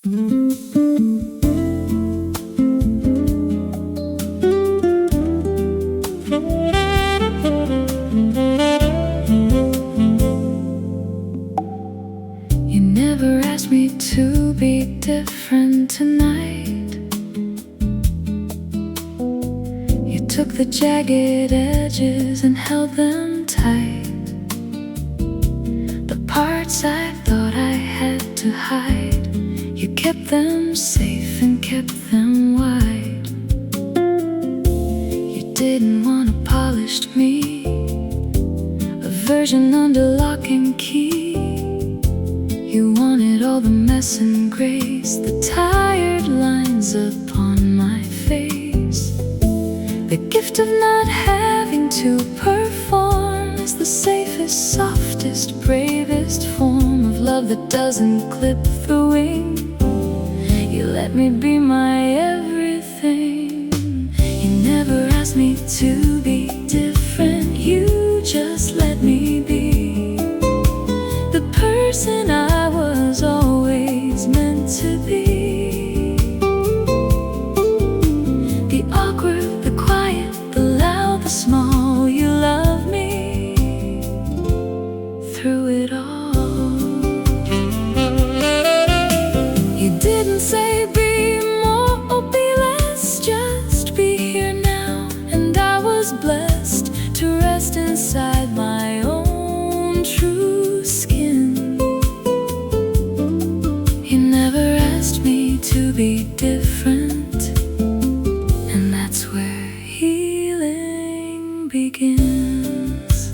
You never asked me to be different tonight. You took the jagged edges and held them tight. The parts I thought I had to hide, you kept them safe and kept them wide. You didn't want a polished me, a version under lock and key. You wanted all the mess and grace, the tired lines upon my face. The gift of not having to perform is the safest, softest, bravest form of love that doesn't clip the wing. You let me be my everything. You never asked me to be different, you just let me be the person I was always meant to be. The awkward, the quiet, the loud, the small, you love me through it all. You didn't say be more or be less, just be here now. And I was blessed to rest inside my own true skin. You never asked me to be different, and that's where healing begins.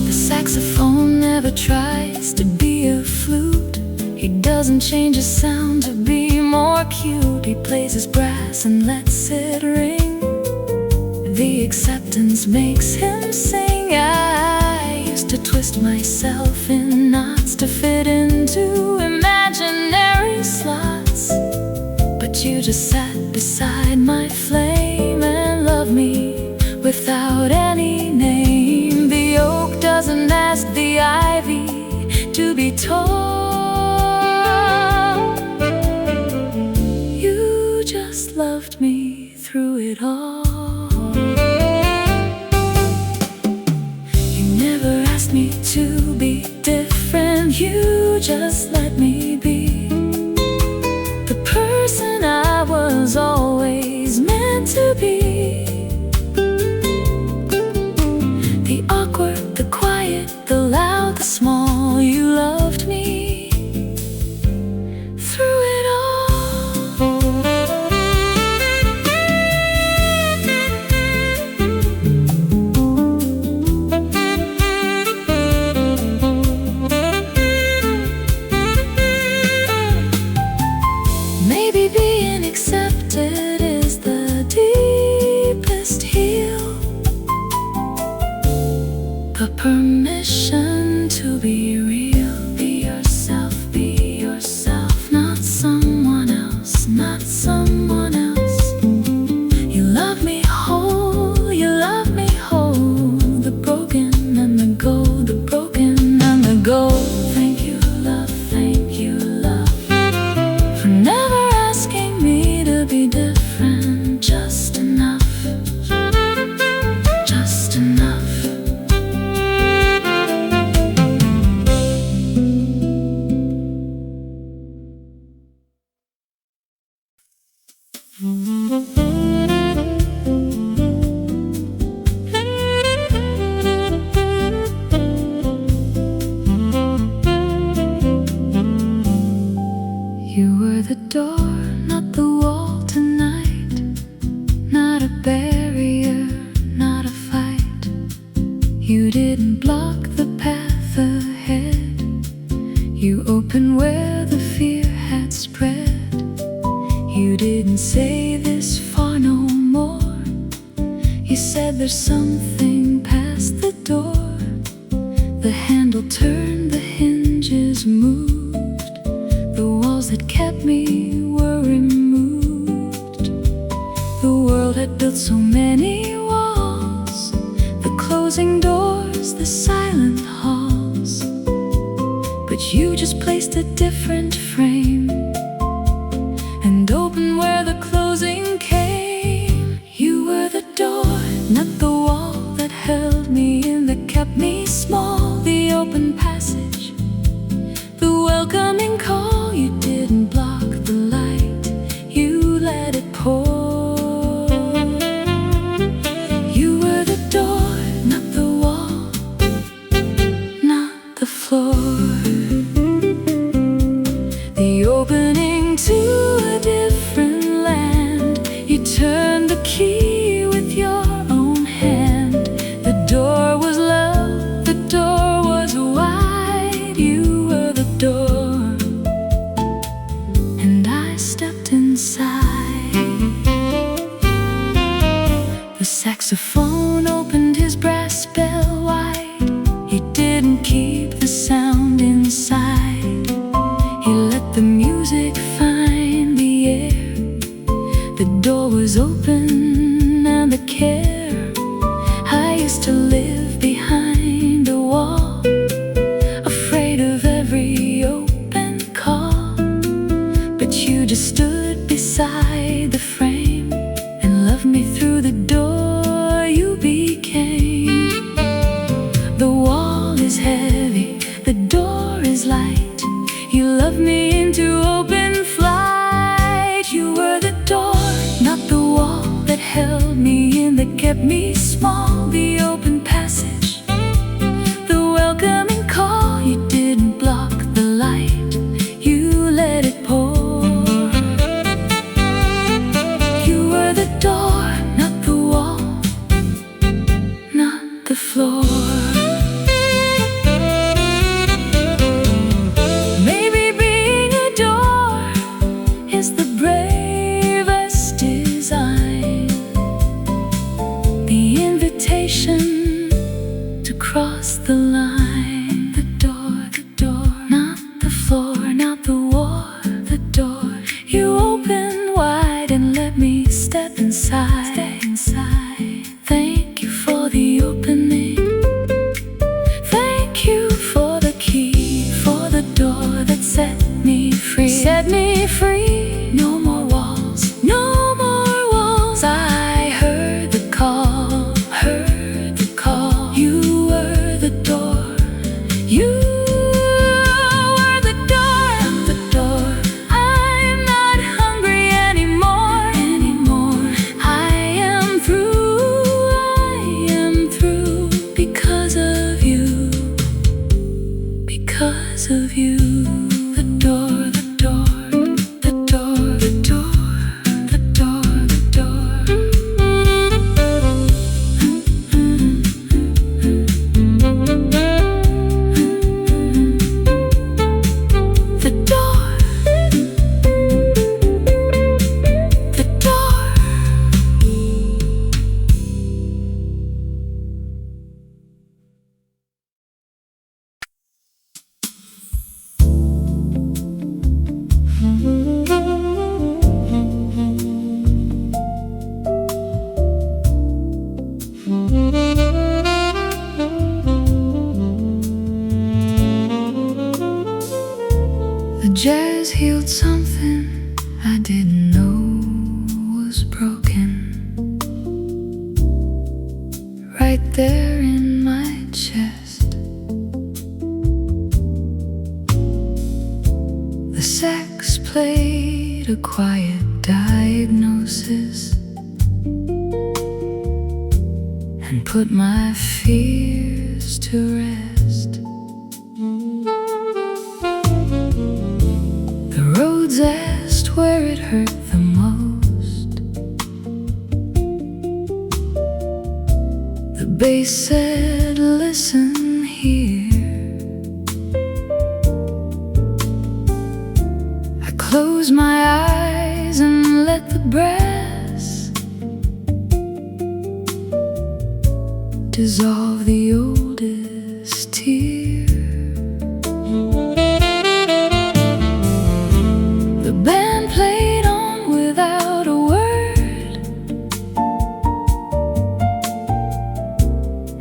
The saxophone never tries to be a flute. He doesn't change his sound to be more cute. He plays his brass and lets it ring. The acceptance makes him sing. I used to twist myself in knots to fit into imaginary slots, but you just sat beside my flame and loved me without any name. The oak doesn't ask the ivy to be tall. You just loved me through it all. You never asked me to be different, you just let me be the person I was always meant to be. The awkward, the quiet, the loud, the small, you loved me through it all. Maybe being accepted is the deepest heal. The permission to be real. Be yourself, not someone else, not someone else. You love me whole, you love me whole. The broken and the gold, the broken and the gold. Thank you, love, for never asking me to be different. Just enough, just enough. You were the door, not the wall tonight. Not a barrier, not a fight. You didn't block the path ahead. You opened where the fear had spread. You didn't say this far no more. You said there's something past the door. The handle turned, the hinges moved. The walls that kept me were removed. The world had built so many walls, the closing doors, the silent halls. But you just placed a different frame and opened where the closing came. You were the door, not the wall, that held me in, that kept me small. The open passage, the welcoming call. You didn't block the light, you let it pour. You were the door, not the wall, not the floor. The opening to a different land. You turned the key with your own hand. The door was love, the door was wide. You were the door, and I stepped inside. The saxophone opened his brass bell wide. He didn't keep the sound inside. He let the music find the air. The door was open and the care. I used to live behind a wall, afraid of every open call. But you just stood beside the frame and loved me through the door you became. The wall is heavy, the door is light. You loved me into open flight. You were the door, not the wall, that held me in, that kept me small. The open passage, the welcoming call. You didn't block the light, you let it pour. You were the door, not the wall, not the floor. Maybe being a door is the bravest design. The invitation to cross the line. The door, not the floor, not the war. The door, you opened wide and let me step inside. Thank you for the opening. Thank you for the key, for the door that set me free. Set me free. No more walls, no more walls. I heard the call, heard the call. You were the door, you were the door, not the door. I'm not hungry anymore. I am through because of you, because of you. The door, the door, the door, the door, the door, the door. The door, the door. The jazz healed something I didn't know was broken. Right there in my chest. The sax played a quiet diagnosis and put my fears to rest. The roads asked where it hurt the most. The bass said, listen here. I closed my eyes and let the brass dissolve the oldest tear. The band played on without a word,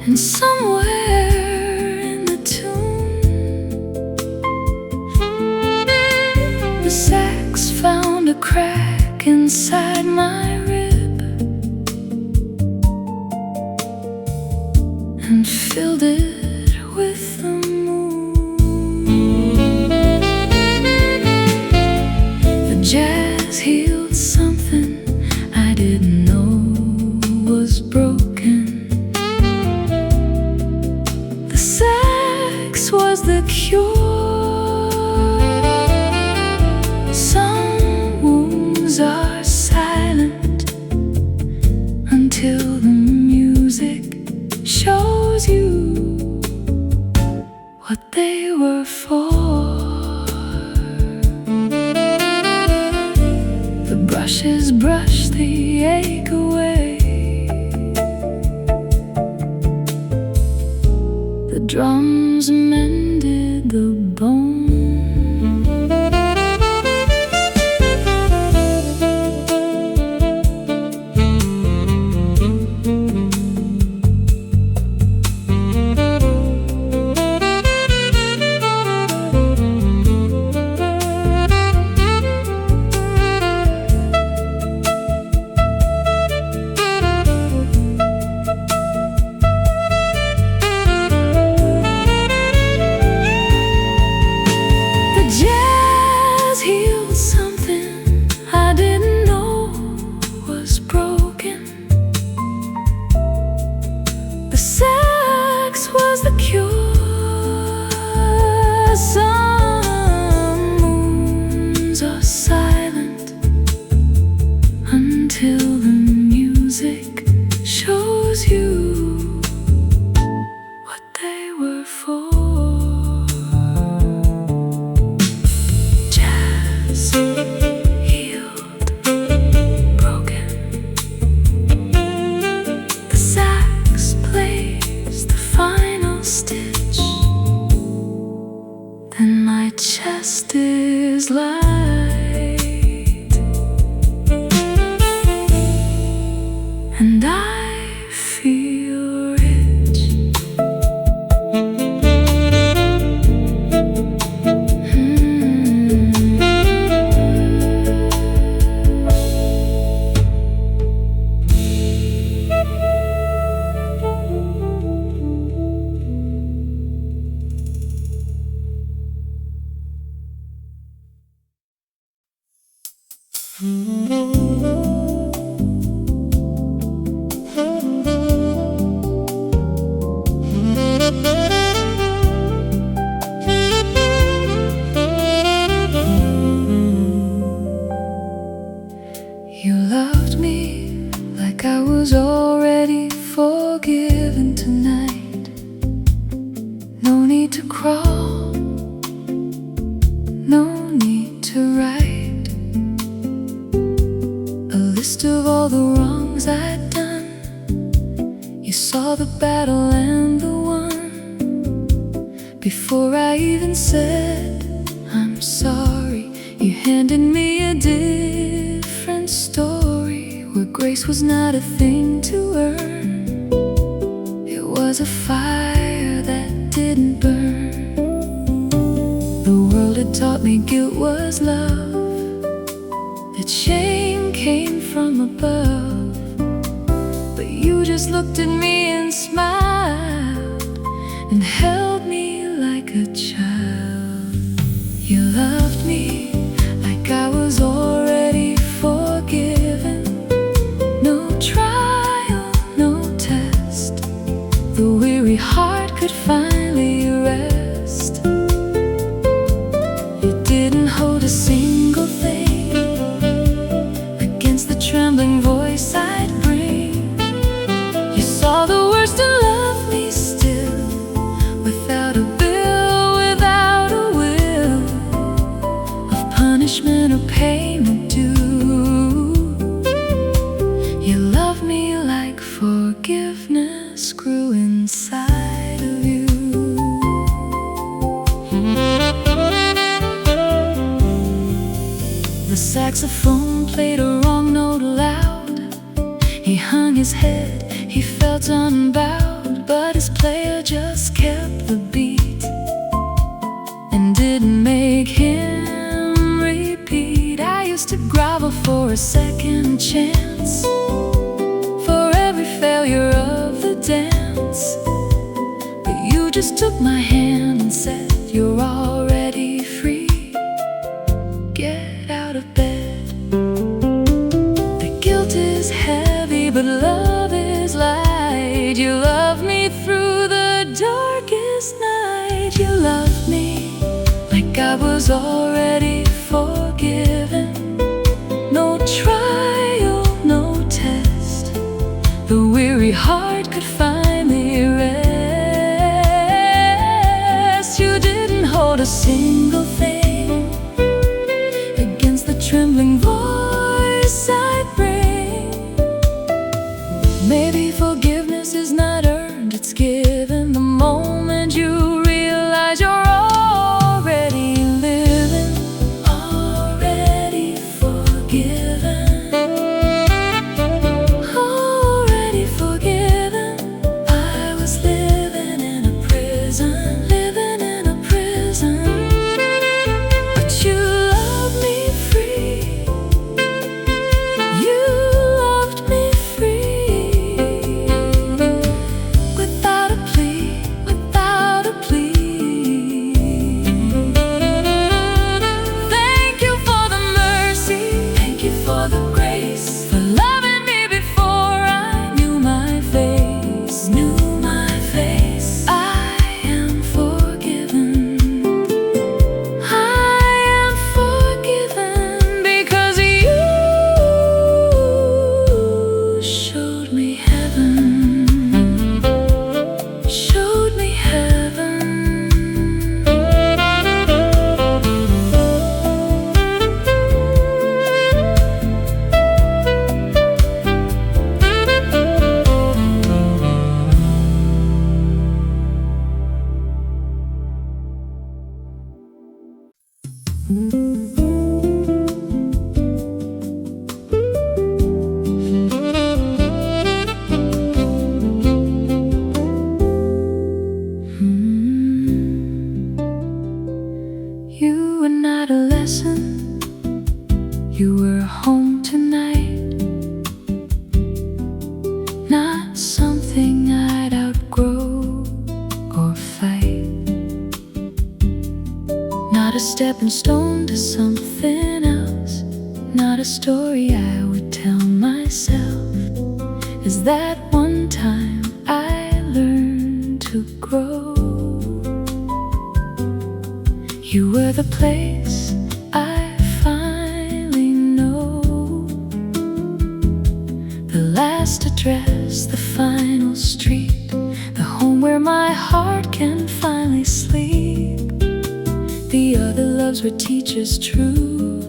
and somewhere in the tune The sax found a crack inside my rib and filled it with the moon. The jazz healed something I didn't know was broken. The sax was the cure. Some wounds are silent until the music shows you what they were for. The brushes brush the ache away. The drums mended the bone. The sax was the cure. Some moons are silent until the music shows you what they were for. Jazz healed, broken. The sax plays the final stitch. Then my chest is light, and I feel rich. You loved me like I was already forgiven tonight. No need to crawl, no need to write a list of all the wrongs I'd done. You saw the battle and the one before I even said I'm sorry. You handed me a different story where grace was not a thing to earn. It was a fire that didn't burn. The world had taught me guilt was love, that shame came from above. But you just looked at me and smiled and held me like a child. You loved me like I was already forgiven. No trial, no test. The weary heart could finally rest. You didn't hold a single thing against the trembling voice I'd bring. You saw the worst and loved me still, without a bill, without a will of punishment or payment due. You love me like forgiveness grew inside of you. The saxophone played a wrong note loud. He hung his head, he felt unbowed, but his player just kept the beat and didn't make him repeat. a second chance for every failure of the dance. But you just took my hand and said, you're already free. Get out of bed. The guilt is heavy, but love is light. You love me through the darkest night. You love me like I was already forgiven. No trial, no test. The weary heart could finally rest. You didn't hold a single thing against the trembling voice I bring. Maybe forgiveness is not earned, it's given. The moment you realize you're already living, already forgiven, already forgiven. I was living in a prison, living in a prison, but you loved me free. You loved me free, without a plea, without a plea. Thank you for the mercy, thank you for the grace, for loving me before I knew my face, knew my face. I am forgiven. I am forgiven because you showed me heaven, showed me heaven. You were not a lesson, you were home tonight. Not something I'd outgrow or fight. Not a stepping stone to something else. Not a story I would tell myself. Is that one time I learned to grow. You were the place I finally know. The last address, the final street, the home where my heart can finally sleep. The other loves were teachers true,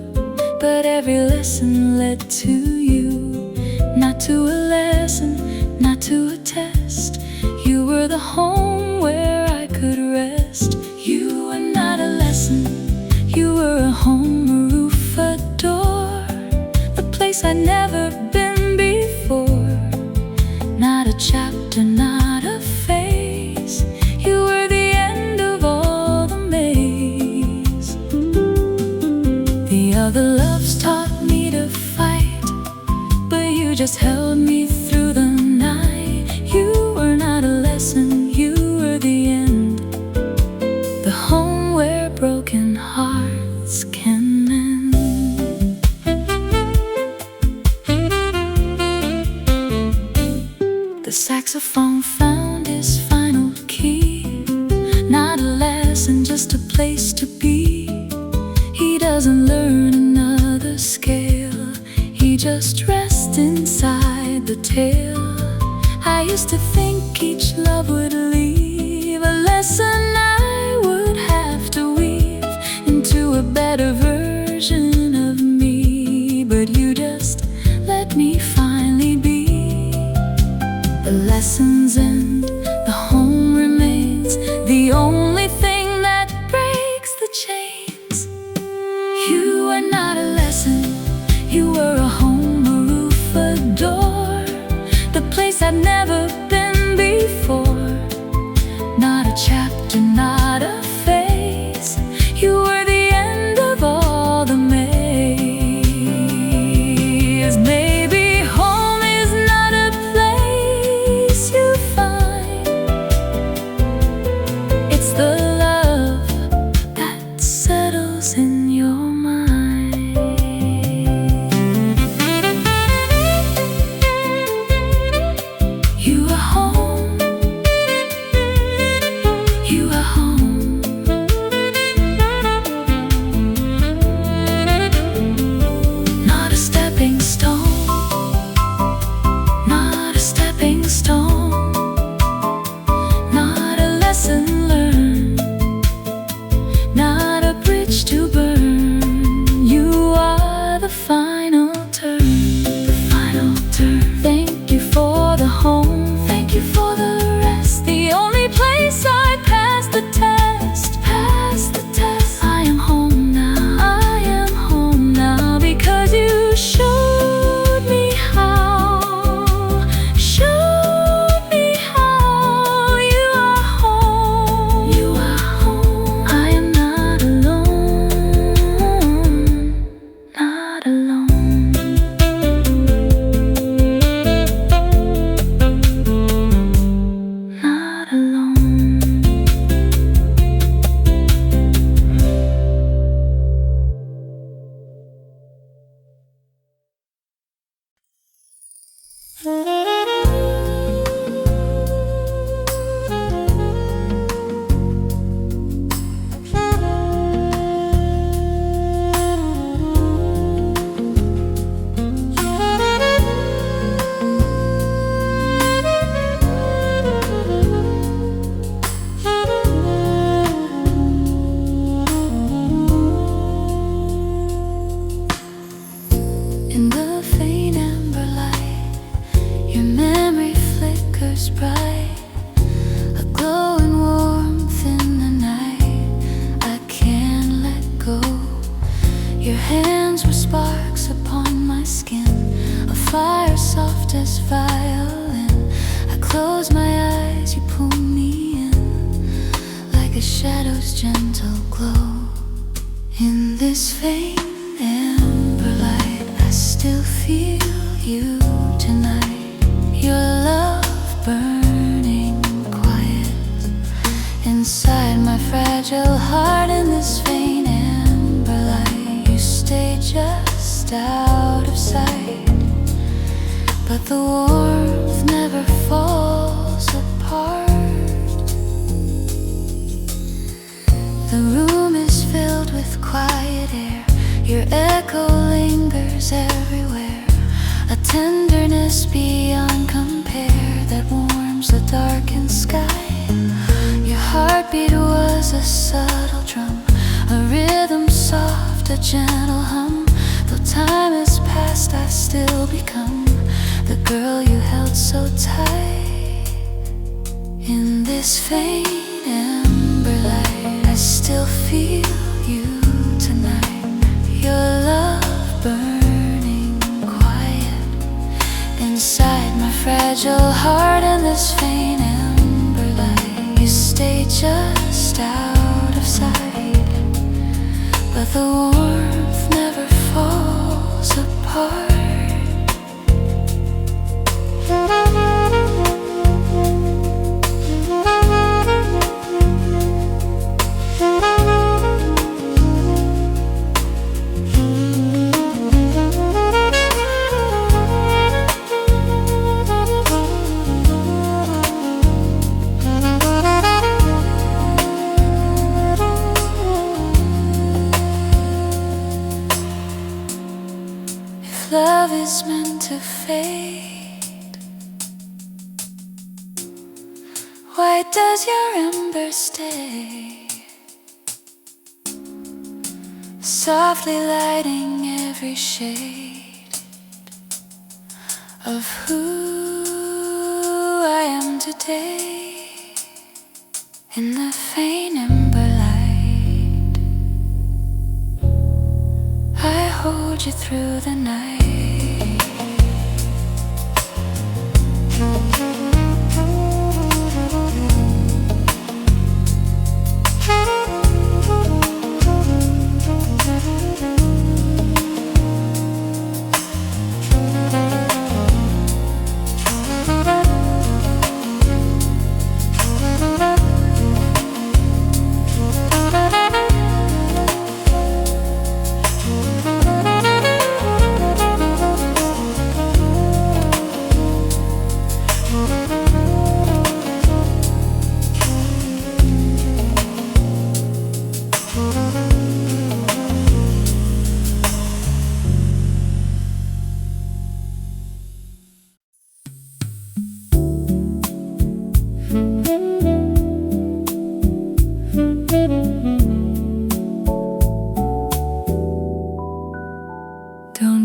but every lesson led to you. Not to a lesson, not to a test. You were the home where I could rest. You were not a lesson, you were a home, a roof, a door, a place I'd never been before. Not a chapter, not a phase. You were the end of all the maze. The other loves taught me to fight, but you just held me through the night. You were not a lesson, you were the end. The home where broken hearts can mend. The saxophone found its final key. Not a lesson, just a place to be. He doesn't learn another scale, he just rests inside the tale. I used to think each love would leave a lesson I would have to weave into a better version of me. But you just let me finally be. The lessons end, the home remains, the only thing that breaks the chains. You were not a lesson, you were a home, a roof, a door, the place I'd never been before. Not a chapter, not a phase. You were the end of all the maze. what's in your mind. You are home. You are home. Not a stepping stone. Not a stepping stone. Not a lesson learned. Not a bridge to burn. You are the final turn. The final turn. Thank you for the home. Thank you for the rest. The only place I passed the test. Passed the test. I am home now. I am home now because you showed me how. Showed me how. You are home. You are home. I am not alone. Not alone. Not alone. In the faint amber light, your memory flickers bright, a glowing warmth in the night. I can't let go. Your hands were sparks upon my skin, a fire soft as violin. I close my eyes, you pull me in, like a shadow's gentle glow. In this faint amber light, I still feel you tonight. Your love burning quiet inside my fragile heart. In this faint amber light, you stay just out of sight, but the warmth never falls apart. The room is filled with quiet air. Your echo lingers everywhere, a tenderness beyond compare that warms the darkened sky. Your heartbeat was a subtle drum, a rhythm soft, a gentle hum. Though time has passed, I still become the girl you held so tight. In this faint amber light, I still feel you tonight. Your love burning quiet inside my fragile heart. In this faint amber light, you stay just out of sight, but the warmth never falls apart. If love is meant to fade, why does your ember stay? Softly lighting every shade of who I am today. In the faint ember light, I hold you through the night.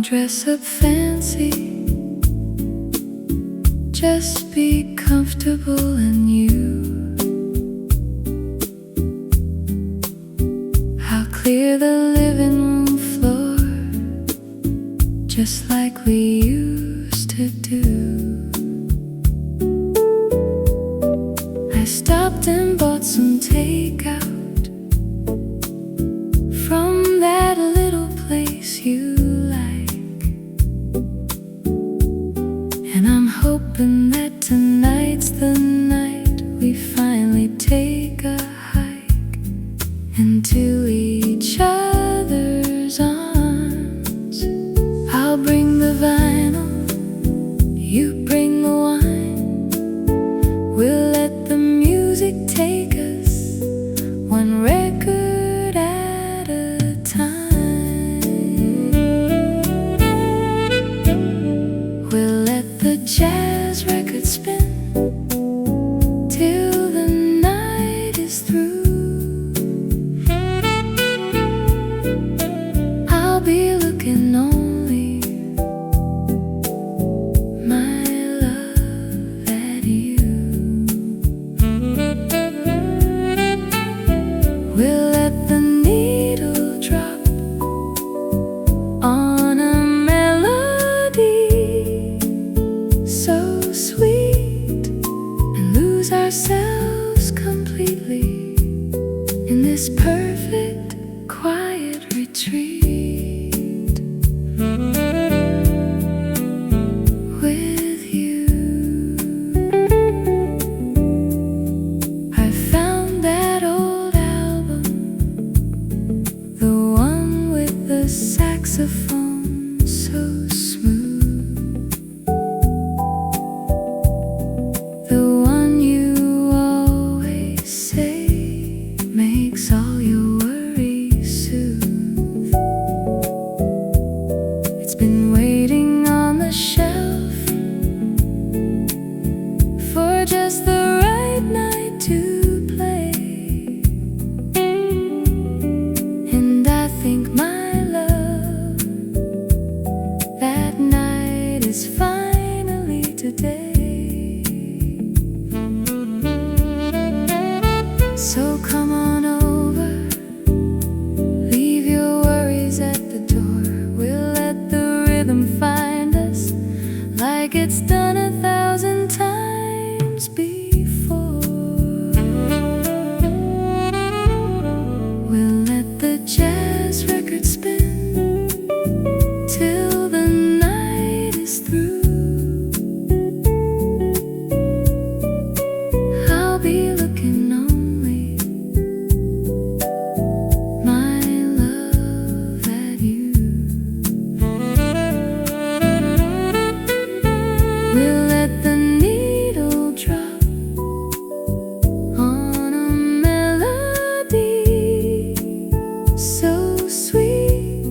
dress up fancy, just be comfortable in you. I'll clear the living room floor, just like we used to do. I stopped and bought some takeout from that little place you like, and I'm hoping that tonight's the night we finally take a hike into each other's arms. I'll bring the vinyl, you bring the wine. We'll let the music take us one record at a time. We'll let the jazz record spin till the night is through. I'll be looking only, my love, at you. We'll let the needle drop on a melody so sweet, and lose ourselves completely in this perfect quiet retreat with you. I found that old album, the one with the saxophone so smooth, the one you always say makes all your worries soothe. It's been waiting on the shelf for just the right night to play, and I think, my love, that night is finally today. So come on over, leave your worries at the door. We'll let the rhythm find us like it's done 1,000 times before. We'll let the jazz record spin till the night is through. I'll be looking only, my love, at you. We'll let the needle drop on a melody so sweet,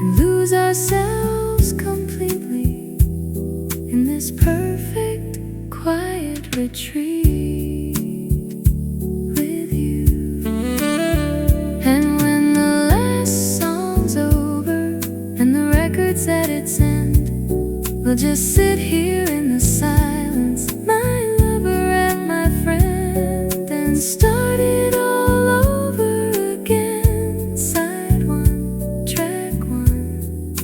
and lose ourselves completely in this perfect quiet retreat with you. And when the last song's over and the record's at its end, we'll just sit here in the silence, my lover and my friend, and start it all over again. Side one, track one,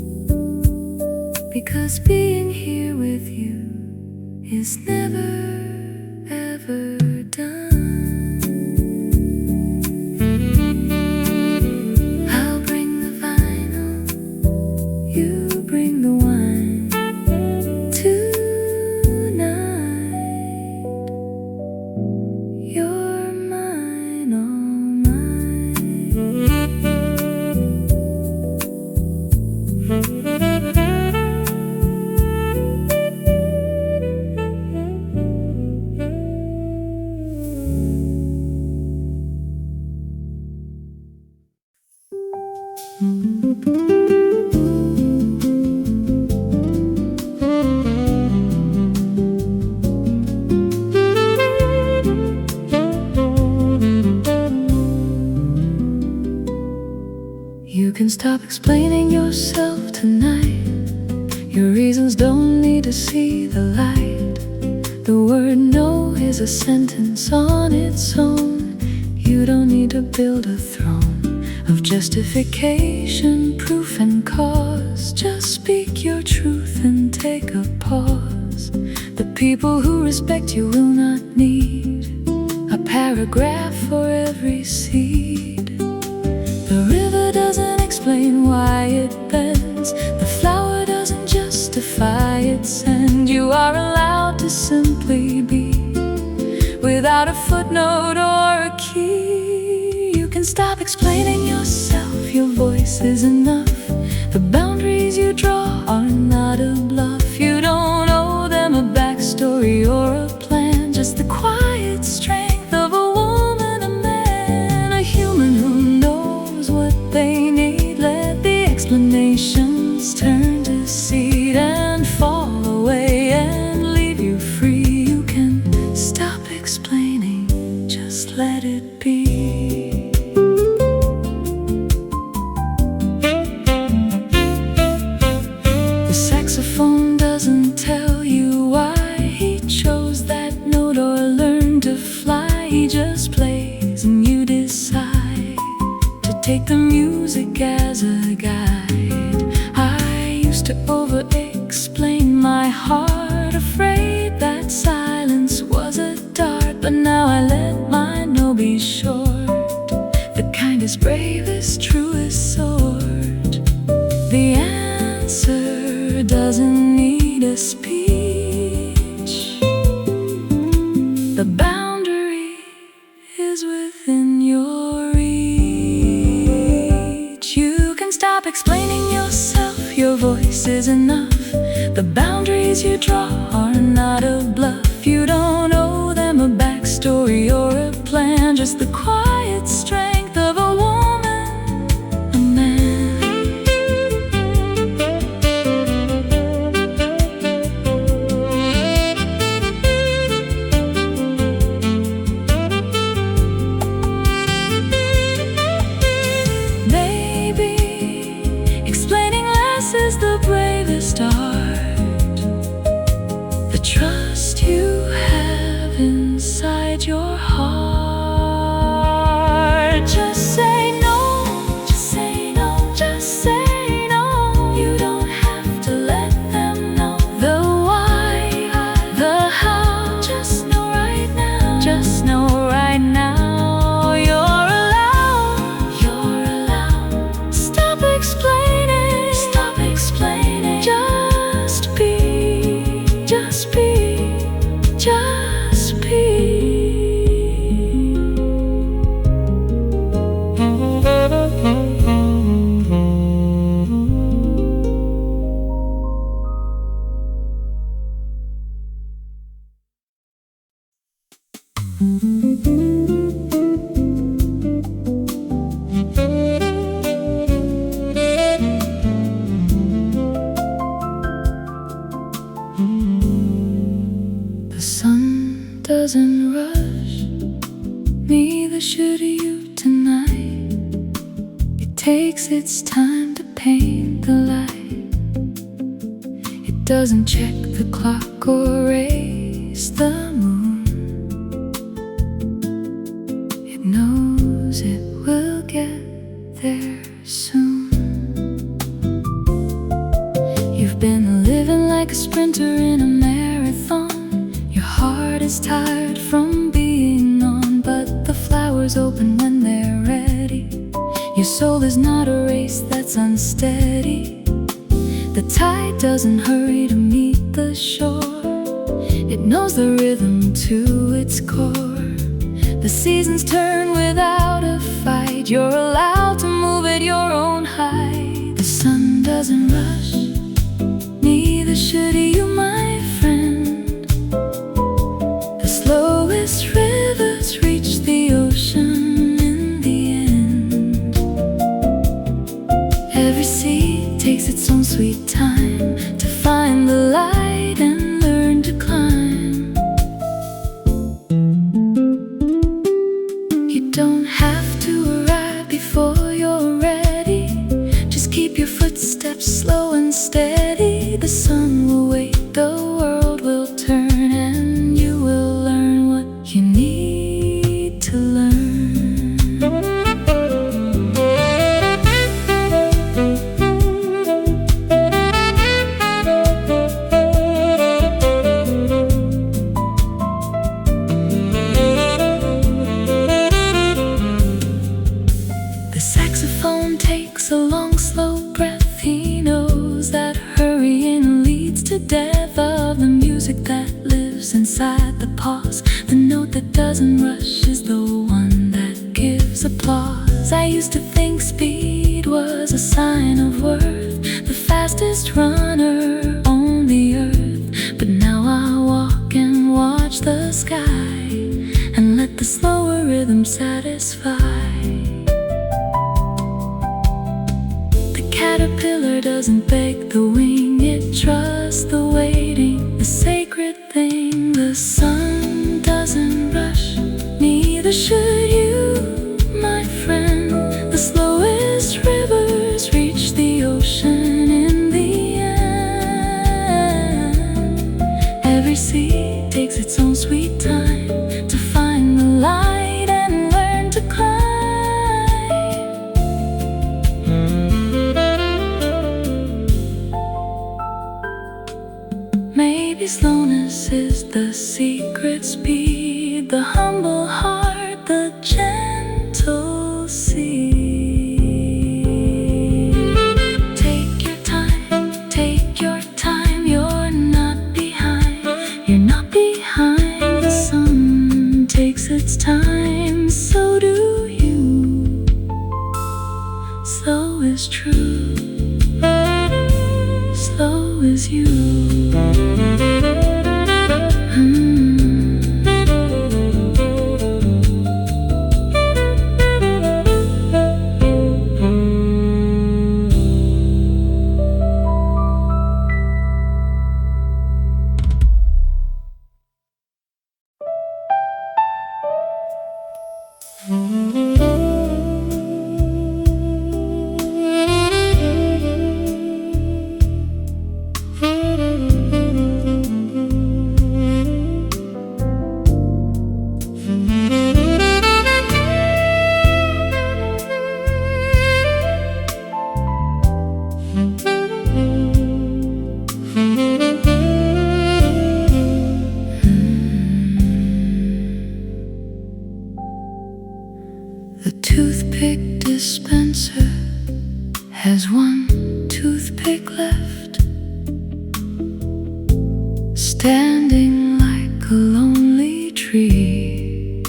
because being here with you is never ever done. I'll bring the vinyl, you bring the wine. Tonight, you're mine, all You can stop explaining yourself tonight. Your reasons don't need to see the light. The word no is a sentence on its own. You don't need to build a throne of justification, proof and cause. Just speak your truth and take a pause. The people who respect you will not need a paragraph for every seed. The river doesn't explain why it bends. The flower doesn't justify its end. You are allowed to simply be, without a footnote or a key. You can stop explaining yourself, your voice is enough. The boundaries you draw are not a bluff. You don't owe them a backstory or a plan, just the quiet strength of a woman, a man, a human who knows what they need. Let the explanations turn to seed and fall away and leave you free. You can stop explaining, just let it be. The saxophone doesn't tell you why he chose that note or learned to fly. He just plays and you decide to take the music as a guide. I used to over-explain my heart, afraid that silence was a dart. But now I let my no be short, the kindest, bravest, truest sword. The answer doesn't need a speech. The boundary is within your reach. You can stop explaining yourself, your voice is enough. The boundaries you draw are not a bluff. You don't owe them a backstory or a plan, just the quiet strength of a woman, a man. Maybe explaining less is the bravest art. The trust you have inside your heart. Just say no, just say no, just say no. You don't have to let them know the why, the how. Just know right now, just know right now. You're allowed. Stop explaining, stop explaining. Just be, just be, just be. The sun doesn't rush, neither should you tonight. It takes its time to paint the light. It doesn't check the clock or race the moon. It knows it will get there soon. You've been living like a sprinter in a marathon. Your heart is tired from being on, but the flowers open when they're ready. Your soul is not a race that's unsteady. The tide doesn't hurry to meet the shore. It knows the rhythm to its core. The seasons turn without a fight. You're allowed to move at your own height. The sun doesn't rush, neither should you, my friend. The slowest rivers reach the ocean in the end. Every sea takes its own sweet time to find the light and learn to climb. You don't have to arrive before you're ready. Just keep slow and steady. The sun will wait, the world will turn, and you will learn what you need to learn. The saxophone takes a long, slow breath. He knows that hurrying leads to death of the music that lives inside the pause. The note that doesn't rush is the one that gives applause. I used to think speed was a sign of worth, the fastest runner on the earth. But now I walk and watch the sky and let the slower rhythm satisfy. Caterpillar doesn't beg the wing, it trusts the waiting, the sacred thing. The sun doesn't rush, neither should you, my friend. The slowest rivers reach the ocean in the end. Every sea takes its own sweet time to find the light and learn to climb. Maybe slowness is the secret speed, the humble heart, the gentle sea. Take your time, you're not behind, you're not behind. The sun takes its time, so do you. Slow is true, slow is you. The toothpick dispenser has one toothpick left, standing like a lonely tree.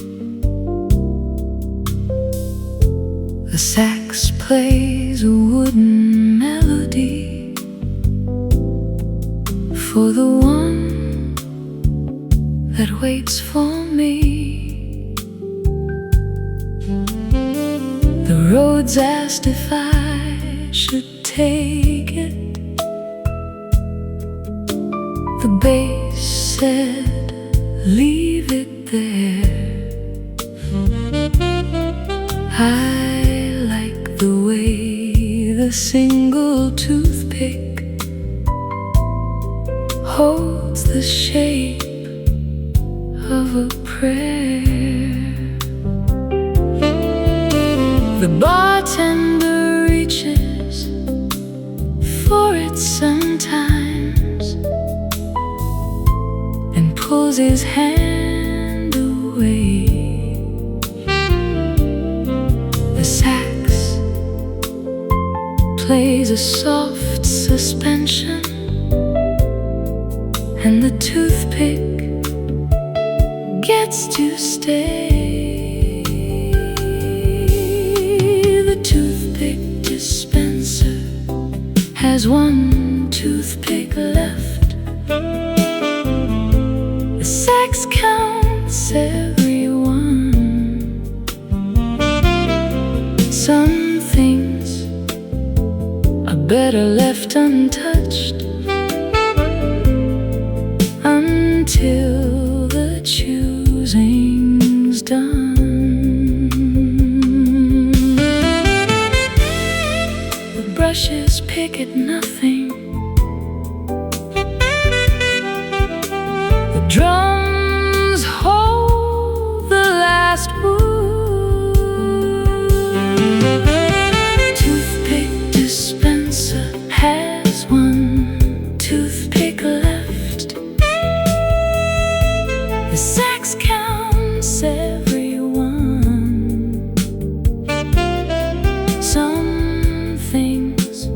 The sax plays a wooden melody for the one that waits for me. The roads asked if I should take it. The bass said, leave it there. I like the way the single toothpick holds the shape of a prayer. The bartender reaches for it sometimes and pulls his hand away. The sax plays a soft suspension, and the toothpick gets to stay. The toothpick dispenser has one toothpick left. The sax counts every one. Some things are better left untouched until the choosing's done. brushes pick at nothing. The drums hold the last wound. Toothpick dispenser has one toothpick left. The sax counts everyone. Some things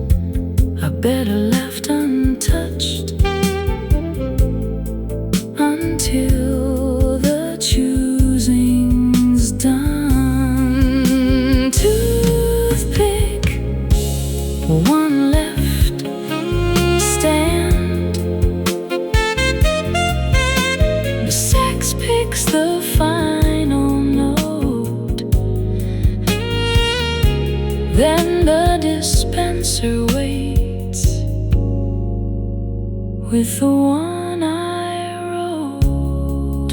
are better left untouched until the choosing's done. Toothpick, one left stand. The sax picks the final note. Then the dispenser waits with the one I wrote.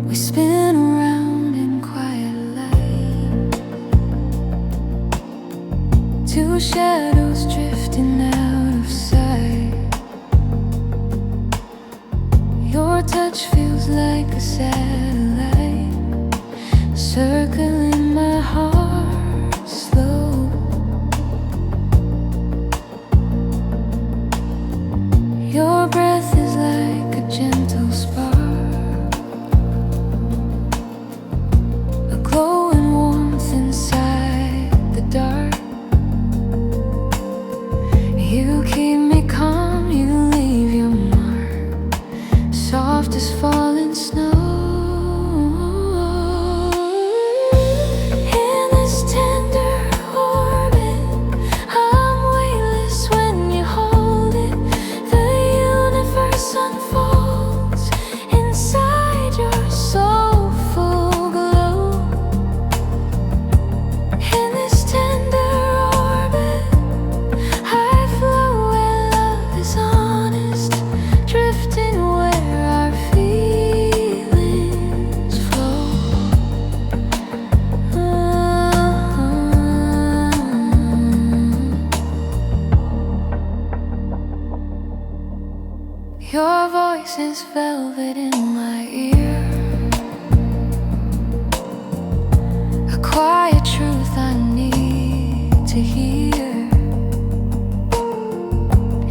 We spin around in quiet light, two shadows drifting out of sight. Your touch feels like a satellite, circling my heart slow. Your breath is like a gentle spark, a glowing warmth inside the dark. You keep me calm, you leave your mark, soft as falling snow. In this tender orbit, I'm weightless when you hold it. The universe unfolds inside your soulful glow. In this tender orbit, I flow where love is honest, drifting where our feelings flow. Your voice is velvet in my ear, a quiet truth I need to hear.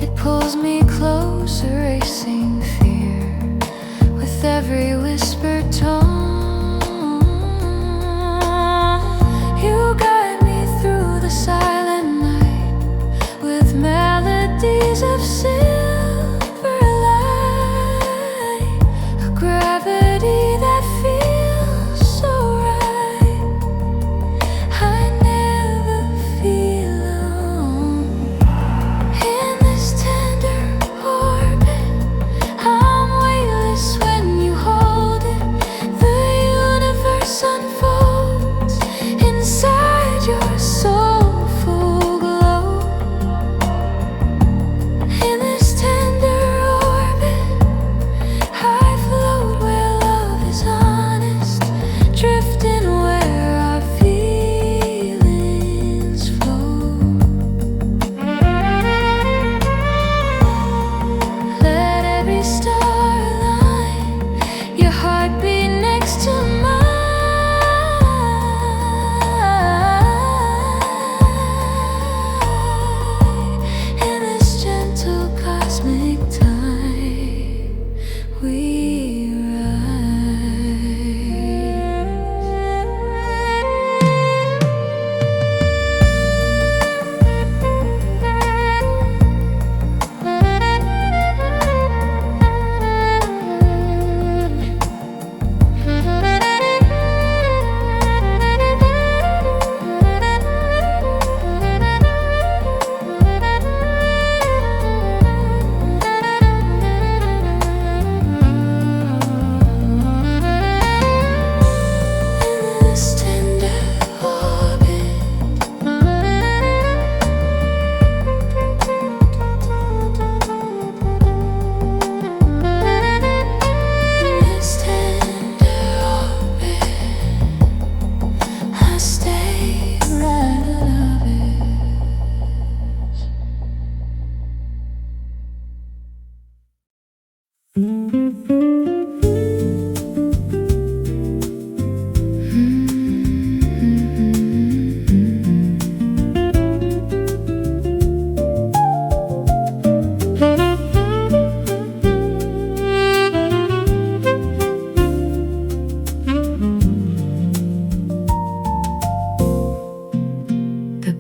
It pulls me closer, racing fear, with every whispered tone. You guide me through the silent night with melodies of silver light, a gravity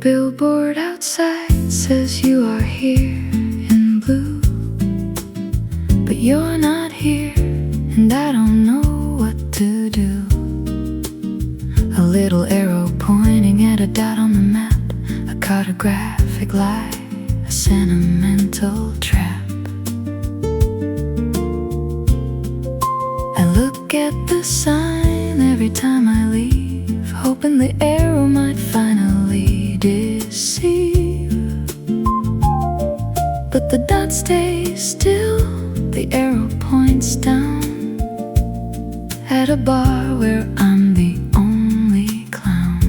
billboard outside says you are here in blue, but you're not here, and I don't know what to do. A little arrow pointing at a dot on the map, a cartographic lie, a sentimental trap. I look at the sign every time I leave, hoping the arrow might finally deceive. But the dot stays still, the arrow points down at a bar where I'm the only clown.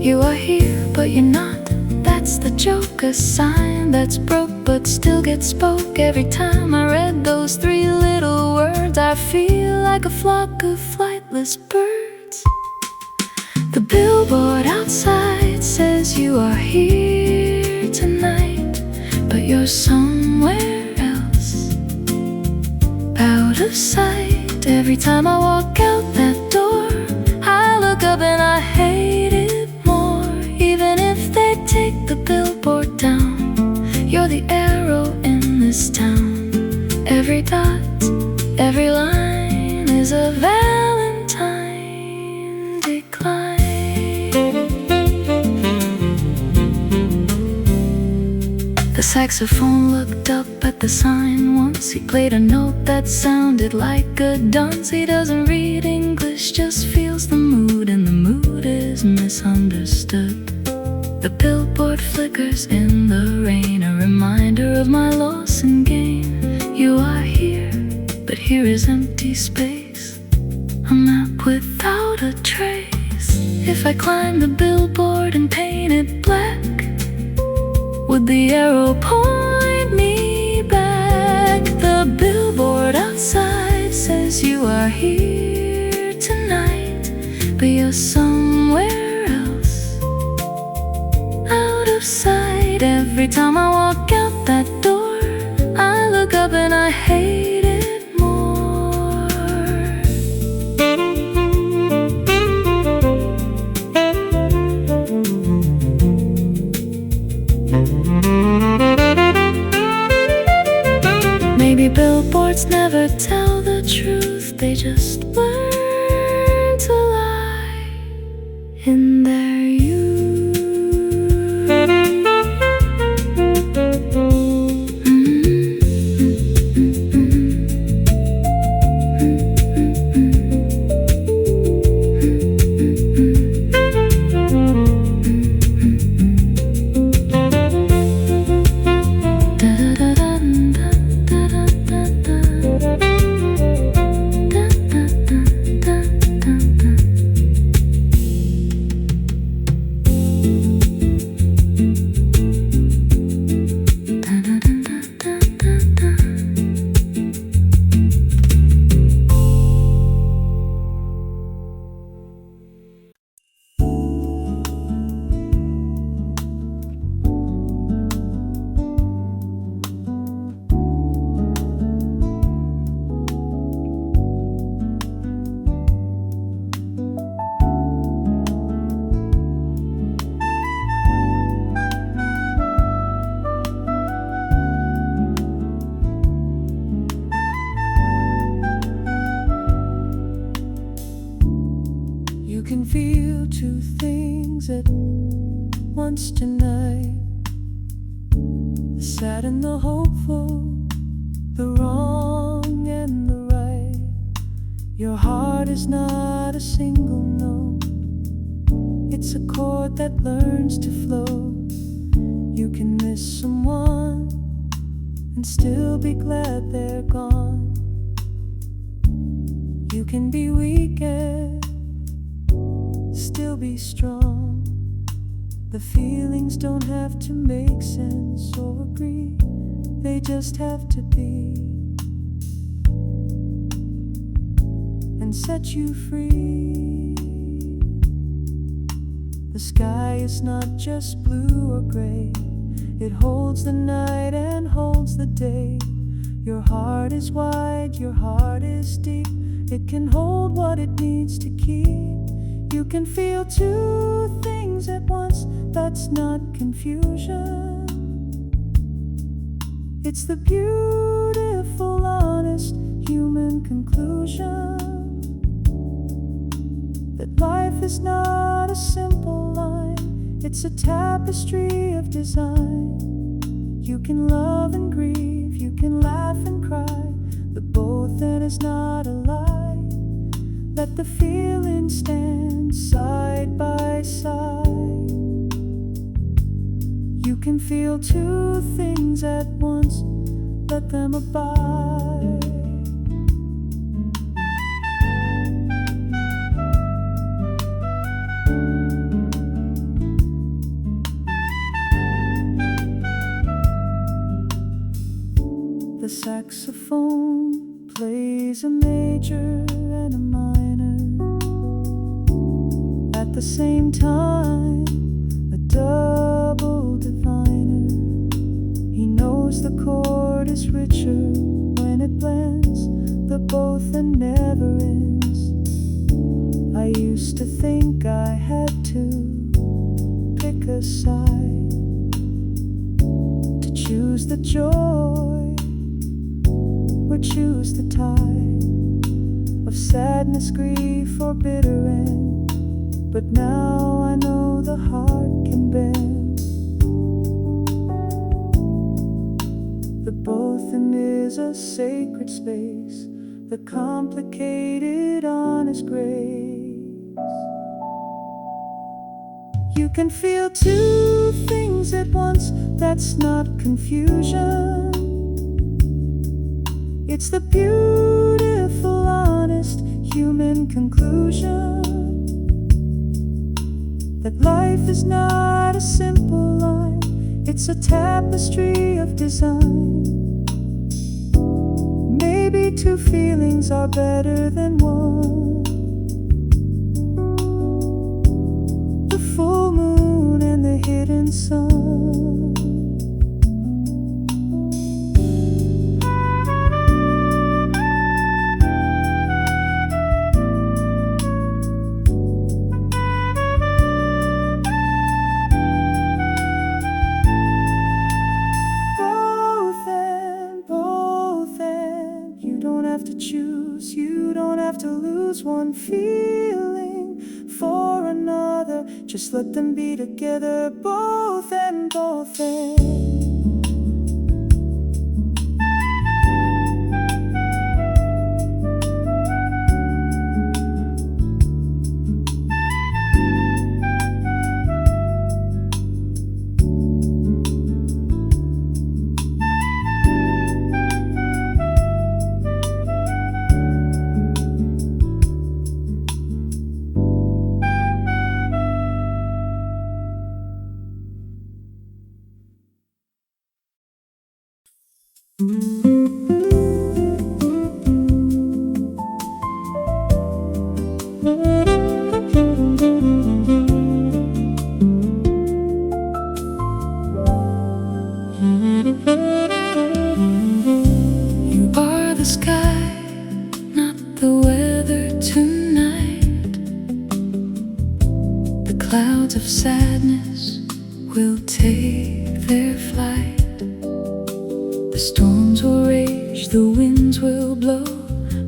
You are here, but you're not, that's the joke. A sign that's broke but still gets spoke. Every time I read those three little words, I feel like a flock of flightless birds. The billboard outside says you are here tonight, but you're somewhere else, out of sight. Every time I walk out that door, I look up and I hate it more. Even if they take the billboard down, you're the arrow in this town. Every dot, every line is a Valentine decline. The saxophone looked up at the sign once. He played a note that sounded like a dunce. He doesn't read English, just feels the mood, and the mood is misunderstood. The billboard flickers in the rain, a reminder of my loss and gain. You are here, but here is empty space, a map without a trace. If I climb the billboard and paint it black, would the arrow point me back? The billboard outside says you are here tonight, but you're somewhere else, out of sight. Every time I walk out that door, I look up and I hate it more. Maybe billboards never tell the truth, they just learn to lie in their youth. You can feel two things at once tonight, the sad and the hopeful, the wrong and the right. Your heart is not a single note, it's a chord that learns to flow. You can miss someone and still be glad they're gone. You can be weak and still be strong. The feelings don't have to make sense or agree, they just have to be, and set you free. The sky is not just blue or gray, it holds the night and holds the day. Your heart is wide, your heart is deep, it can hold what it needs to keep. You can feel two things that's not confusion. It's the beautiful, honest human conclusion that life is not a simple line, it's a tapestry of design. You can love and grieve, you can laugh and cry, but both and is not a lie. Let the feelings stand side by side. You can feel two things at once, let them abide. The saxophone plays a major and a minor at the same time, a double diviner. He knows the chord is richer when it blends, the both and never ends. I used to think I had to pick a side, to choose the joy or choose the tide of sadness, grief, or bitter end. But now I know the heart can bend. The both and is a sacred space, the complicated, honest grace. You can feel two things at once, that's not confusion. It's the beautiful, honest human conclusion that life is not a simple line, it's a tapestry of design. Maybe two feelings are better than one, the full moon and the hidden sun. Choose, you don't have to lose one feeling for another. Just let them be together, both and both and. You are the sky, not the weather tonight. The clouds of sadness will take their flight. The storms will rage, the winds will blow,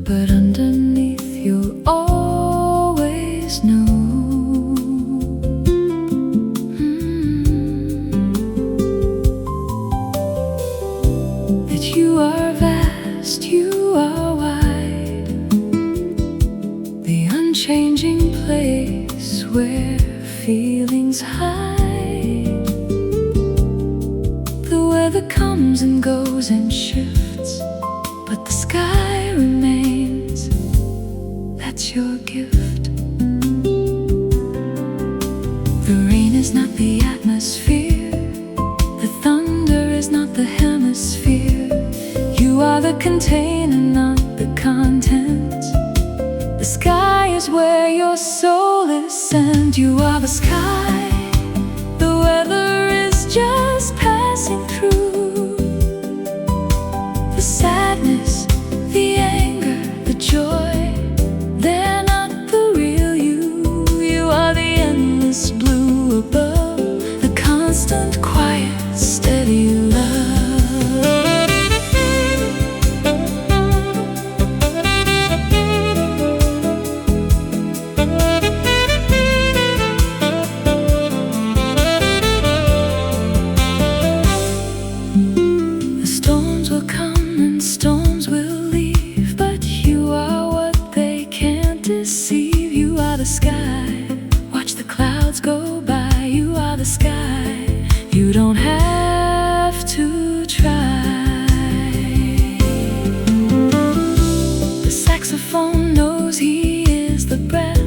but underneath you'll always know that you are vast, you are wide, the unchanging place where feelings hide. The weather comes and goes and shifts, but the sky remains. That's your gift. The rain is not the atmosphere, the thunder is not the hemisphere. You are the container, not the content. The sky is where your soul is sent. You are the sky, the weather is just passing through. The sadness, the anger, the joy, they're not the real you. You are the endless blue above, sky. Watch the clouds go by. You are the sky. You don't have to try. The saxophone knows he is the breath.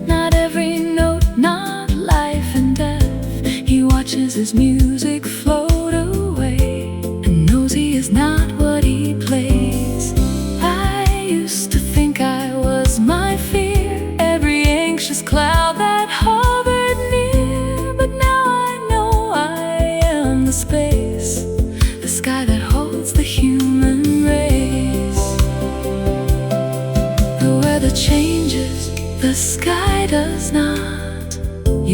Not every note, not life and death. He watches his music float away and knows he is not what he plays. I used to think I was my fear, every anxious cloud that hovered near. But now I know I am the space, the sky that holds the human race. The weather changes, the sky does not.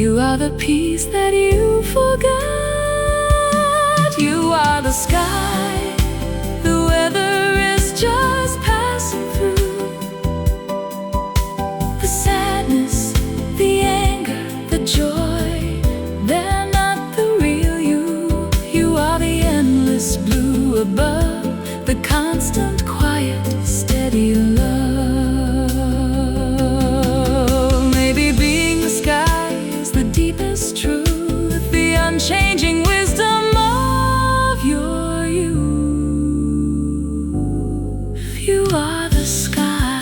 You are the peace that you forgot. You are the sky. The weather is just passing through. The sadness, the anger, the joy, they're not the real you. You are the endless blue above, the constant quiet, steady love. Maybe being the sky is the deepest truth, the unchanging wisdom of your youth. You are the sky.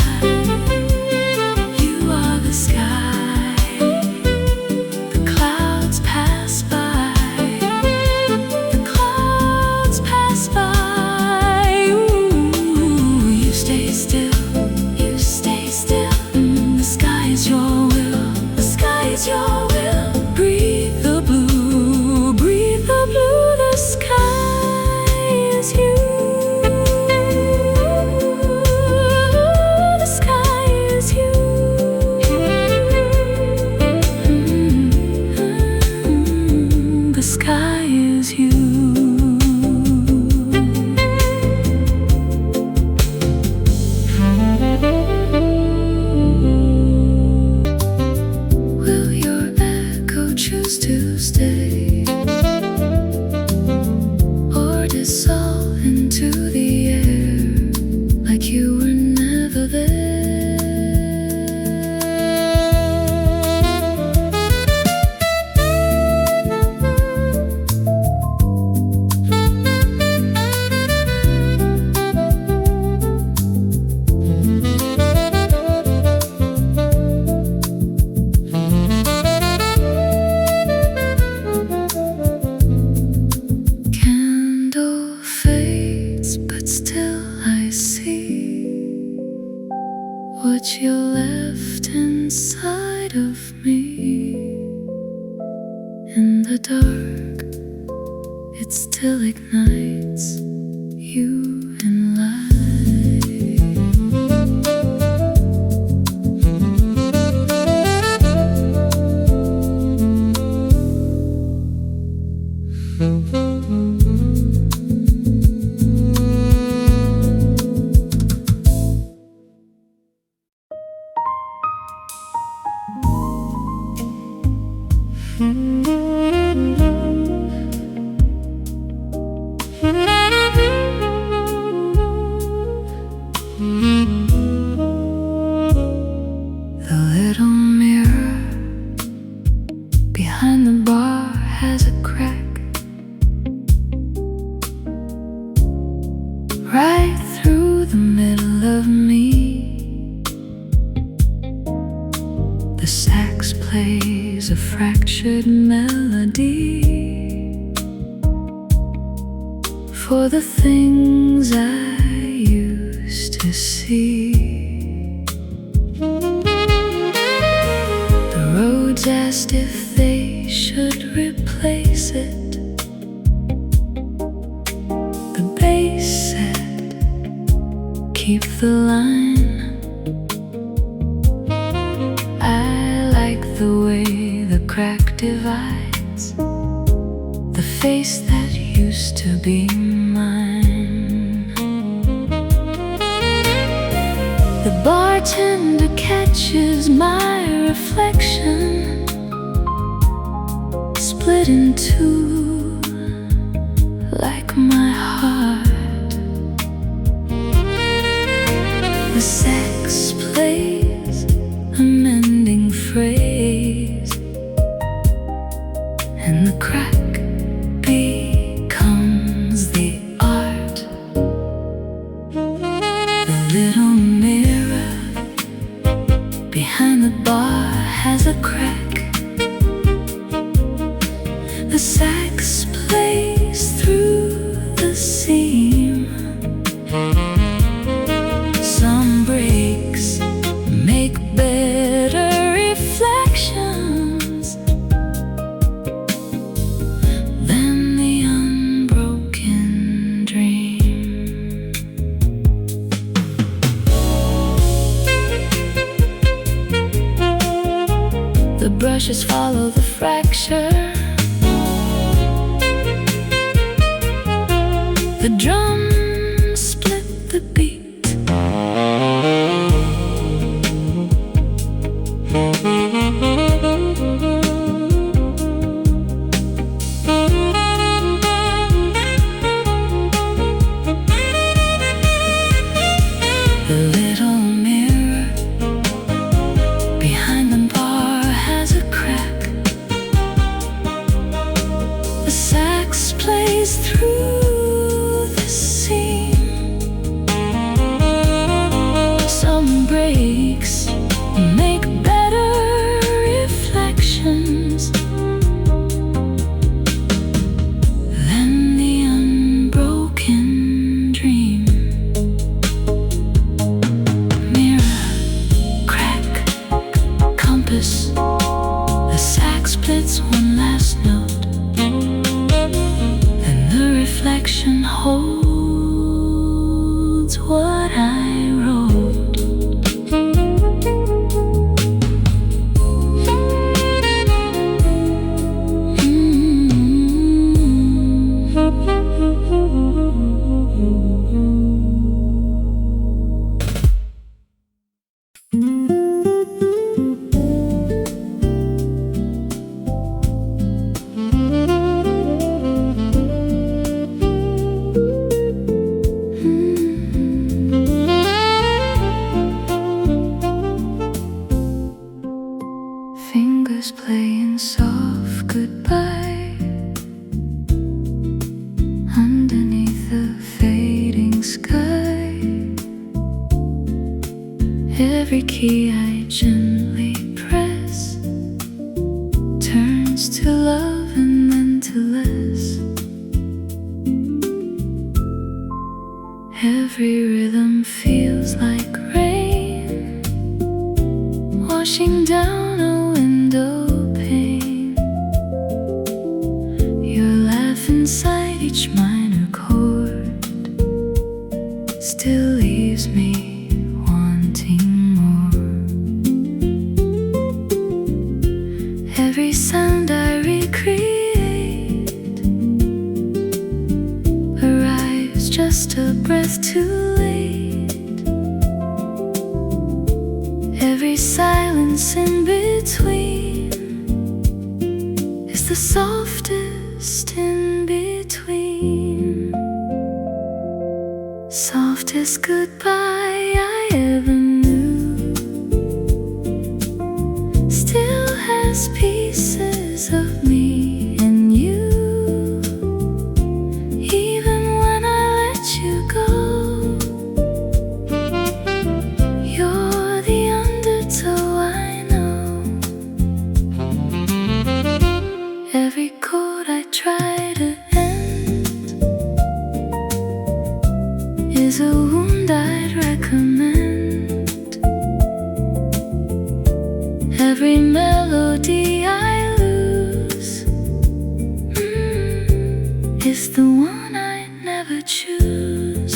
You are the sky. The clouds pass by. The clouds pass by. Ooh, you stay still. You stay still. The sky is your will. The sky is your will. Breathe the blue. Breathe the blue. The sky is you. The sky is you. The sky is you. Will your echo choose to stay or dissolve into the air like you were never there? Candle fades, but still I see what you left inside of me. In the dark, it still ignites you in light. The little mirror behind the bar has a crack right through the middle of me. The sax plays a fractured melody for the things I used to see. The roads asked if they should replace it. The bass said, keep the line. I like the way the crack divides the face that used to be mine. The bartender catches my reflection, split in two like my heart. The sax plays a mending phrase crack. The sax plays through the seam. Some breaks make better reflections than the unbroken dream. The brushes follow the fracture. The drums split the beat. The little mirror behind the bar has a crack. The sax plays through the seam. Some breaks make better reflections than the unbroken dream. Mirror, crack, compass. The sax splits one last note, then the reflection holds what I wrote. Fingers playing soft goodbye underneath the fading sky. Every key I gently press turns to love and then to less. Every rhythm feels like rain washing down a window pane. Your laugh inside each minor chord still leaves me wanting more. Every sound I recreate arrives just a breath too late. Every silence in between is the softest in between. Softest goodbye I ever knew still has pieces of me and you. Even when I let you go, you're the undertow I know. Every chord I try to end is a wound I'd recommend. Every melody I lose is the one I never choose.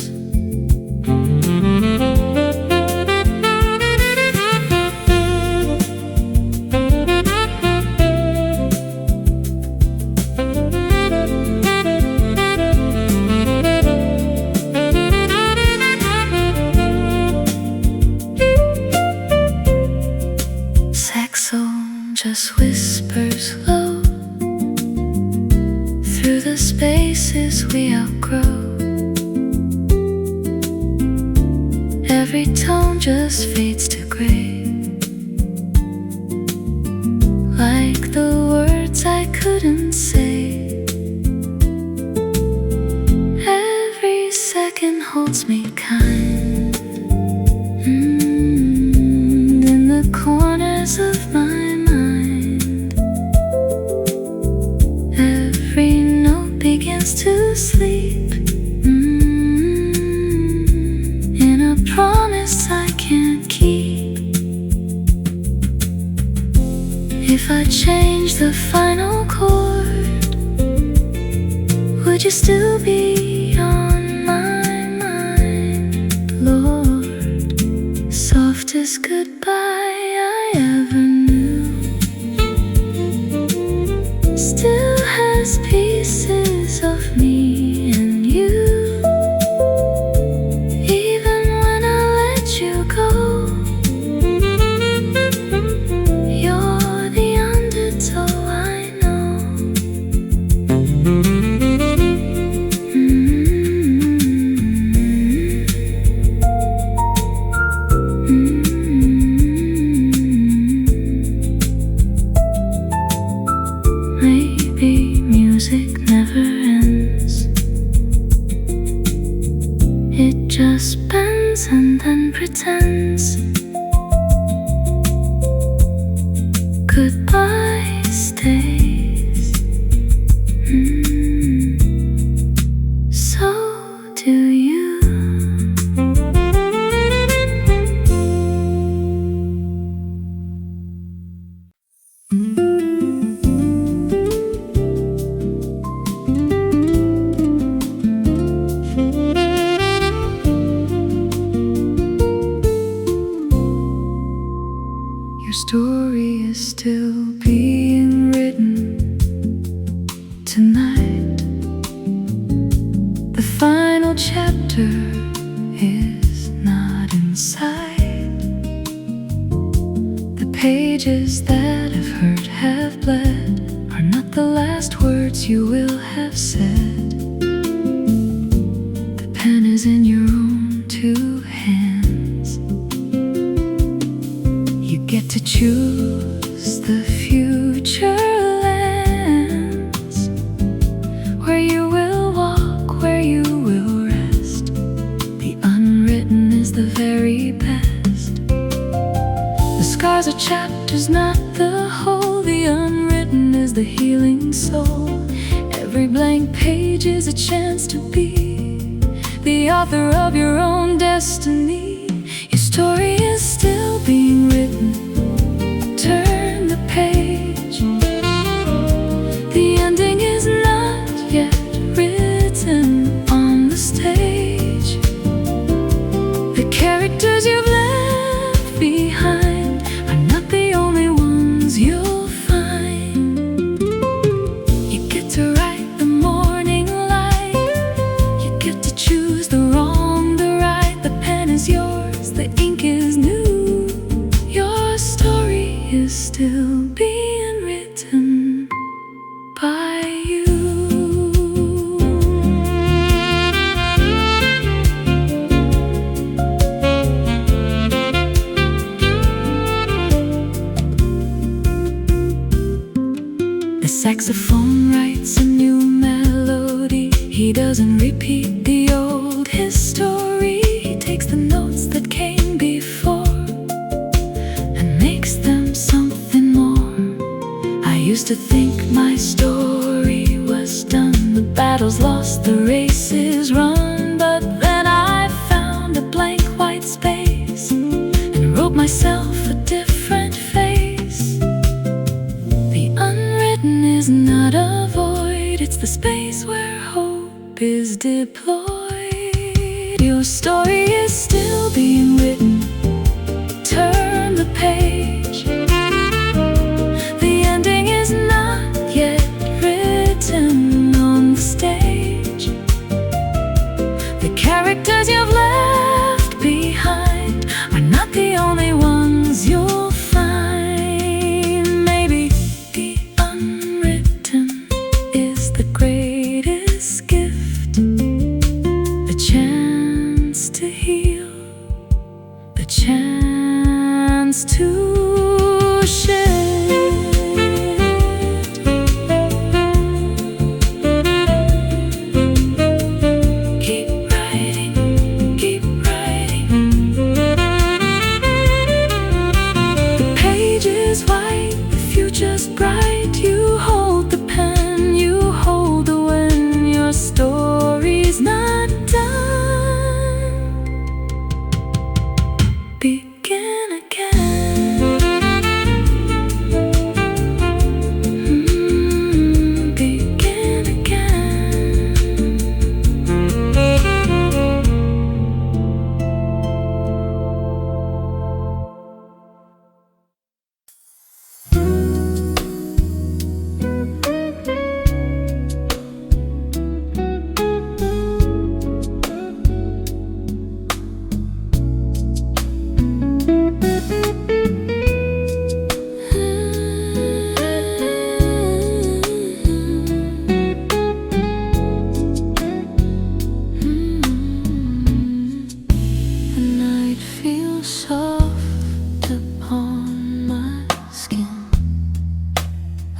Saxophone just whispers low through the spaces we outgrow. Every tone just fades to gray, like the words I couldn't say. Every second holds me kind in the corners of my mind. sleep, in a promise I can't keep. If I change the final chord, would you still be on my mind, Lord? Softest goodbye I ever knew still has pieces of me and you. Even when I let you go, you're the undertow I know. Maybe music never ends. It just bends and then pretends. Goodbye stays. So do you. Your story is still being written tonight. The final chapter is not in sight. The pages that have hurt, have bled, are not the last words you will have said. The pen is in your own two hands. You get to choose the future lands, where you will walk, where you will rest. The unwritten is the very best. The scars are chapters, not the whole. The unwritten is the healing soul. Every blank page is a chance to be the author of your own destiny. Your story is still being written. Turn the page. The ending is not yet written on the stage. The characters you've left behind are not the only ones you'll find. You get to write the morning light. You get to choose the wrong, the right. The pen is yours, the ink is new. Your story is still being written by you. The saxophone writes a new melody. He doesn't repeat the old history. He takes the notes that came before and makes them something more. I used to think my story was done. The battle's lost, the race is run. But then I found a blank white space and wrote myself a different face. The unwritten is not a void. It's the space where hope is deployed. Your story is still being written. Turn the page. The ending is not yet written on the stage. The characters you've left behind are not the only ones you'll find. Maybe the unwritten is the greatest gift. The chance to heal, the chance to shift. Keep writing, keep writing. The page is white, the future's bright. You hold the pen, you hold the when. Your story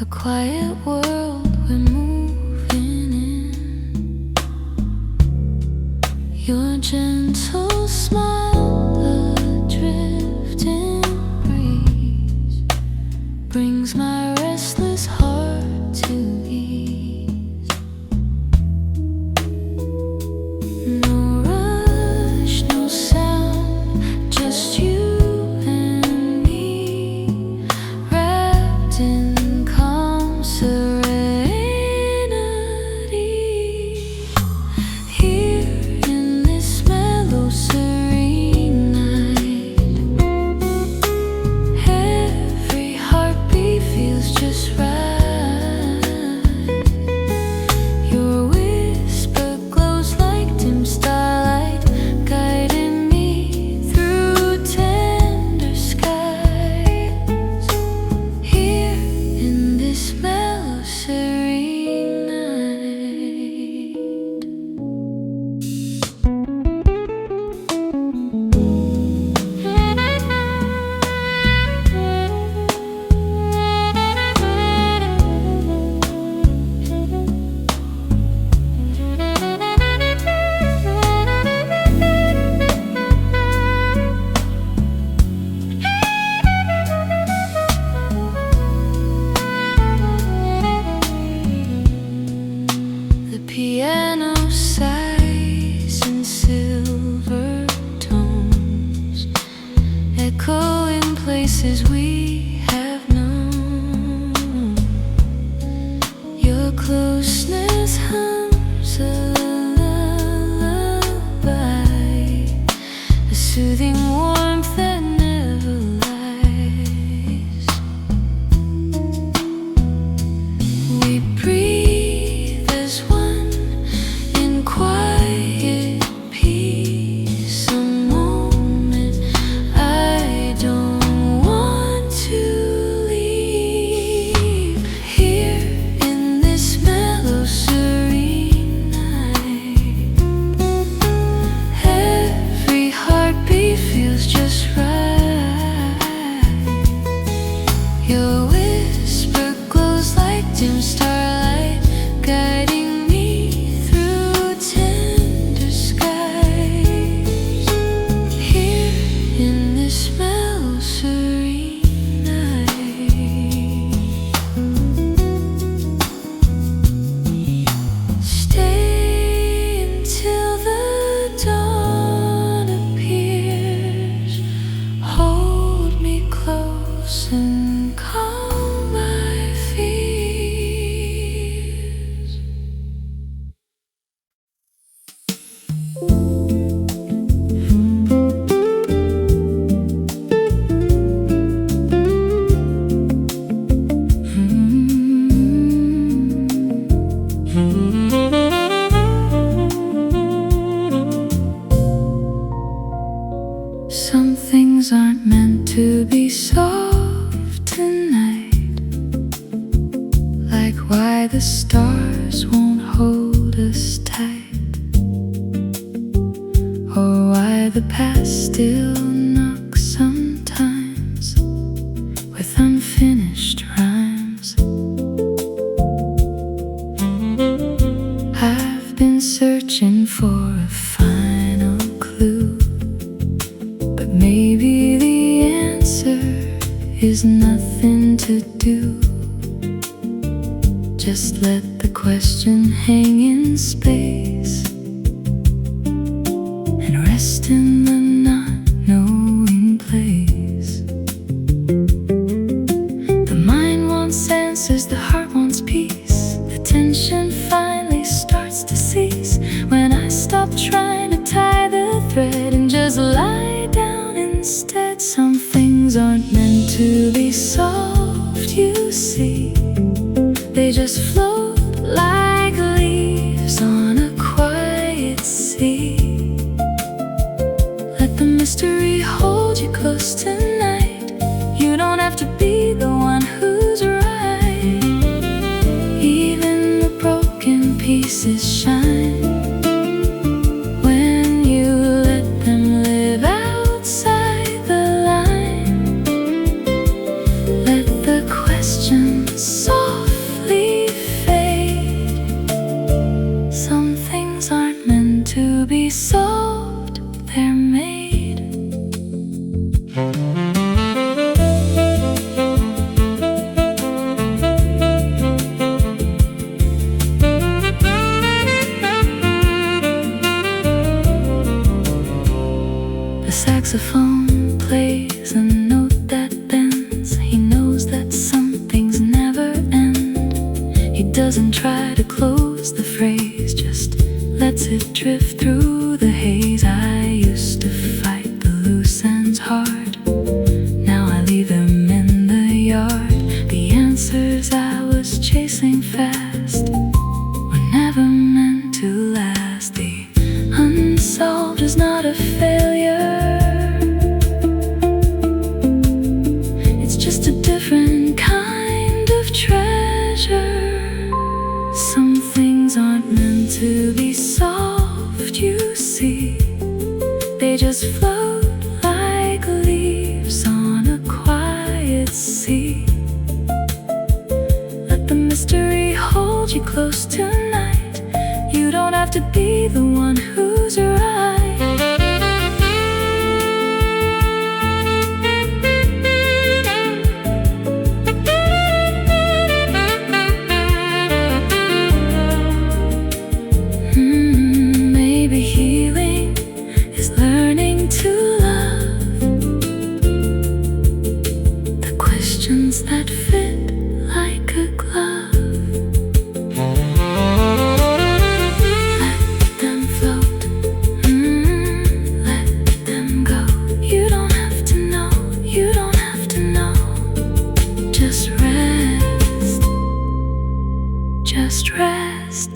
a quiet world we're moving in. Your gentle smile, a drifting breeze, brings my restless heart to ease. No rush, no sound, just you and me, wrapped in calm serenity. Here in this mellow, serene night, every heartbeat feels just right. Your whisper glows like dim starlight, guiding me through tender skies. Here in this mellow, serene night. The piano sighs in silver tones, echoing places we have known. Your closeness hums a lullaby, a soothing warmth that never lies. We breathe as one in quiet peace, a moment I don't want to leave. Here in this mellow, serene night, every heartbeat feels just right. Your whisper glows like dim starlight, guiding me through tender skies. Here in this mellow, serene night, stay until the dawn appears. Hold me close and calm my fears. Some things aren't meant to be solved tonight, like why the stars won't hold us tight, or why the past still knocks sometimes with unfinished rhymes. I've been searching for a final clue, but maybe the answer is nothing to do. Just let the question hang in space and rest in the not knowing place. The mind wants answers, the heart wants peace. The tension finally starts to cease when I stop trying to tie the thread and just lie down instead. Some things aren't meant to be solved, you see. They just float like leaves on a quiet sea. Let the mystery hold you close tonight. You don't have to be the one who's right. Even the broken pieces shine when you let them live outside the line. Let the question solve doesn't try to close the phrase, just lets it drift through the haze. I used to fight the loose ends hard, now I leave them in the yard. The answers I was chasing fast were never meant to last. The unsolved is not a failure, it's just a different kind of treasure. Some things aren't meant to be solved, you see, they just float like leaves on a quiet sea. Let the mystery hold you close tonight, you don't have to be the one who's right. Maybe healing is learning to love the questions that fit like a glove. Let them float, let them go. You don't have to know, you don't have to know. Just rest, just rest.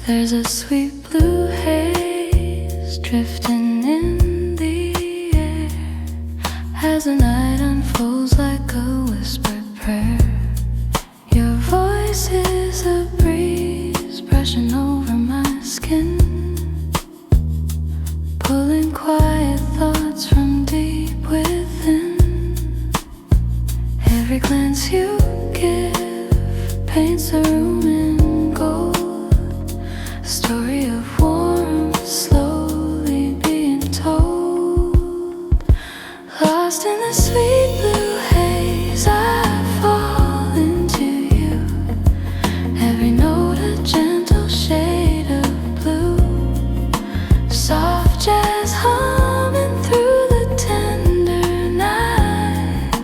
There's a sweet blue haze drifting in the air as the night unfolds like a whispered prayer. Your voice is a breeze brushing over my skin, pulling quiet thoughts from deep within. Every glance you give paints a room in gold, a story of warmth slowly being told. Lost in the sweet blue haze, I fall into you. Every note a gentle shade of blue, soft jazz humming through the tender night,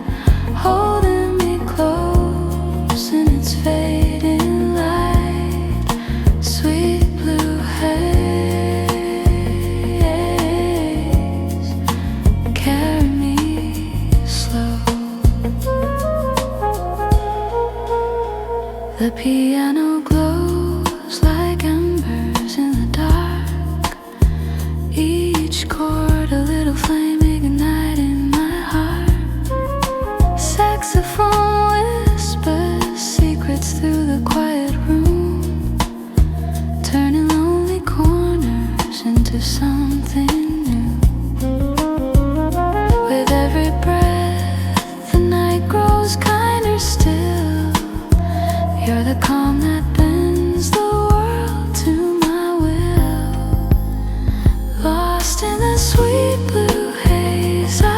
holding me close in its fading light. Sweet blue haze, carry me slow. The piano glows like embers in the dark, each chord a little flame igniting my heart. Saxophone whispers secrets through the quiet room, turning lonely corners into something new. With every breath, the night grows kinder still. You're the calm that bends the world to my will. Lost in the sweet blue haze, I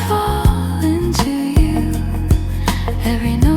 fall into you. Every night